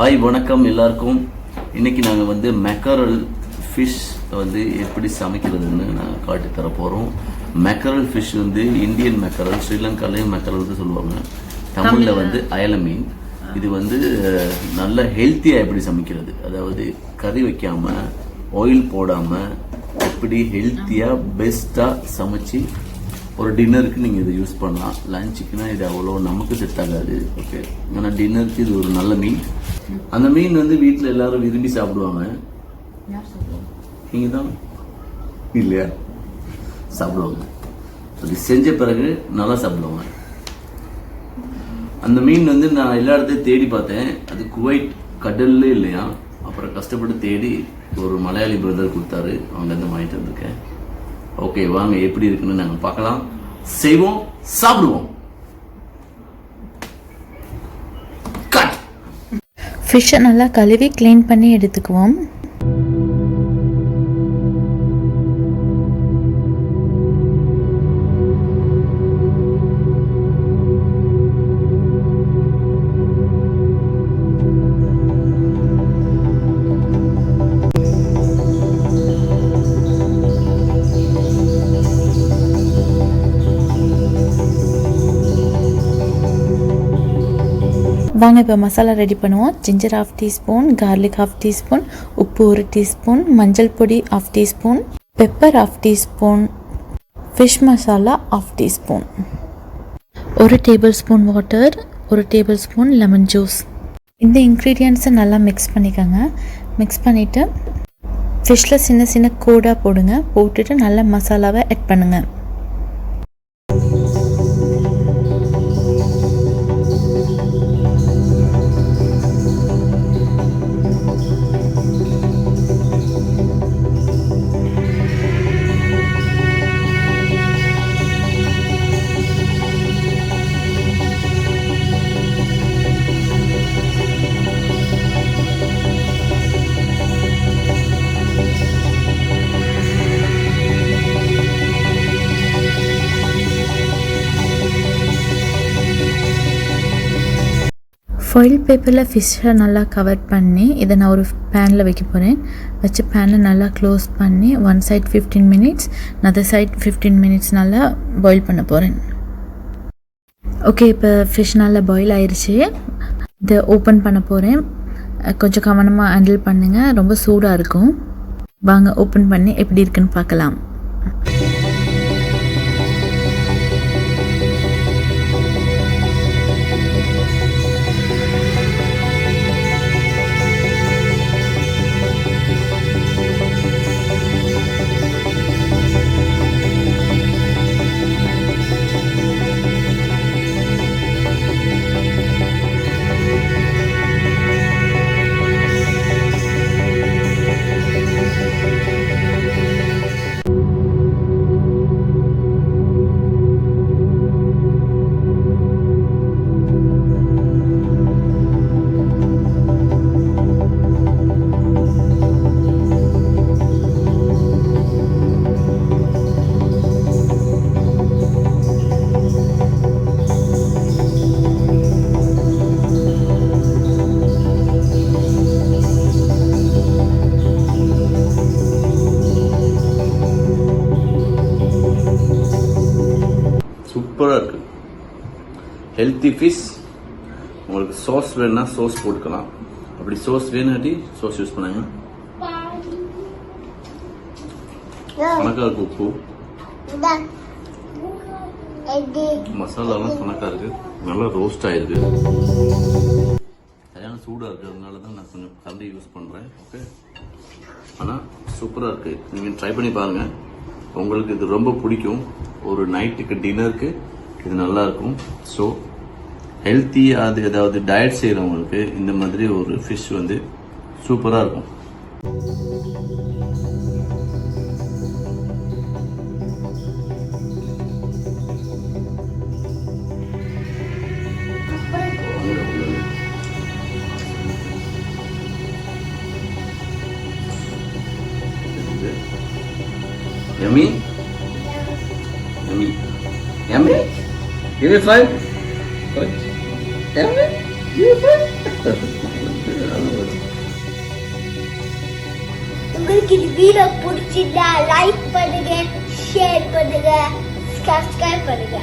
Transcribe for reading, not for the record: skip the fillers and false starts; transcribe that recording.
Hi வணக்கம் எல்லாருக்கும். இன்றைக்கி நாங்கள் வந்து மெக்கரல் ஃபிஷ் வந்து எப்படி சமைக்கிறதுன்னு நாங்கள் காட்டி தர போகிறோம். மெக்கரல் ஃபிஷ் வந்து இந்தியன் மெக்கரல், ஸ்ரீலங்காலையும் மெக்கரல்னு சொல்லுவாங்க, தமிழில் வந்து அயல மீன். இது வந்து நல்ல ஹெல்த்தியாக எப்படி சமைக்கிறது, அதாவது கறி வைக்காமல் ஆயில் போடாமல் எப்படி ஹெல்த்தியாக பெஸ்ட்டாக சமைச்சு ஒரு டின்னருக்கு நீங்கள் இதை யூஸ் பண்ணலாம். லஞ்சுக்குன்னா இது அவ்வளோ நமக்கு செட் ஆகாது, ஓகே. ஆனால் டின்னருக்கு இது ஒரு நல்ல மீன். அந்த மீன் வந்து வீட்டில் எல்லாரும் விரும்பி சாப்பிடுவாங்க. நீங்கள் தான் இல்லையா சாப்பிடுவாங்க, அது செஞ்ச பிறகு நல்லா சாப்பிடுவாங்க. அந்த மீன் வந்து நான் எல்லா இடத்தையும் தேடி பார்த்தேன், அது குவைட் கடல்ல இல்லையா. அப்புறம் கஷ்டப்பட்டு தேடி ஒரு மலையாளி பிரதர் கொடுத்தாரு, அங்கேருந்து வாங்கிட்டு வந்திருக்கேன். ஓகே, வாங்க எப்படி இருக்குன்னு நாங்கள் பார்க்கலாம், செய்வோம், சாப்பிடுவோம். ஃபிஷ்ஷை நல்லா கழுவி க்ளீன் பண்ணி எடுத்துக்குவோம். வாங்க இப்போ மசாலா ரெடி பண்ணுவோம். ஜிஞ்சர் 1/2 டீஸ்பூன், கார்லிக் 1/2 டீஸ்பூன், உப்பு 1 டீஸ்பூன், மஞ்சள் பொடி 1/2 teaspoon, pepper 1/2 teaspoon, fish masala 1/2 teaspoon, 1 table spoon water, 1 table spoon lemon juice. இந்த இன்க்ரீடியன்ட்ஸை நல்லா மிக்ஸ் பண்ணிக்கோங்க. மிக்ஸ் பண்ணிவிட்டு ஃபிஷ்ஷில் சின்ன சின்ன கோடாக போடுங்க. போட்டுட்டு நல்லா மசாலாவை ஆட் பண்ணுங்கள். ஃபாயில் பேப்பரில் ஃபிஷ்ஷை நல்லா கவர் பண்ணி இதை நான் ஒரு பேனில் வைக்க போகிறேன். வச்சு பேனில் நல்லா க்ளோஸ் பண்ணி one side 15 minutes, other side 15 minutes நல்லா பாயில் பண்ண போகிறேன். ஓகே, இப்போ ஃபிஷ் நல்லா பாயில் ஆயிடுச்சு. இதை ஓப்பன் பண்ண போகிறேன். கொஞ்சம் கவனமாக ஹேண்டில் பண்ணுங்கள், ரொம்ப சூடாக இருக்கும். வாங்க ஓப்பன் பண்ணி எப்படி இருக்குன்னு பார்க்கலாம். சூப்பராக இருக்குது, ஹெல்த்தி ஃபிஷ். உங்களுக்கு சாஸ் வேணும்னா சாஸ் போட்டுக்கலாம், அப்படி சாஸ் வேணும்னாட்டி சாஸ் யூஸ் பண்ணாங்க. கணக்காக இருக்கு உப்பு, மசாலாலாம் கணக்காக இருக்கு, நல்லா ரோஸ்ட் ஆயிருக்கு. சரியான சூடாக இருக்குது, அதனால தான் நான் கொஞ்சம் கரண்டி யூஸ் பண்ணுறேன். ஓகே, ஆனால் சூப்பராக இருக்குது, நீங்கள் ட்ரை பண்ணி பாருங்கள், உங்களுக்கு இது ரொம்ப பிடிக்கும். ஒரு நைட்டுக்கு டின்னருக்கு இது நல்லா இருக்கும். ஸோ ஹெல்த்தி, அது ஏதாவது டயட் செய்கிறவங்களுக்கு இந்த மாதிரி ஒரு ஃபிஷ் வந்து சூப்பராக இருக்கும். Yummy? Yummy. Yummy? Give me 5. Good. Yummy? Give me 5. உங்களுக்கு இந்த வீடியோ பிடிச்சிருந்தா லைக் பண்ணுங்க, ஷேர் பண்ணுங்க, சப்ஸ்கிரைப் பண்ணுங்க.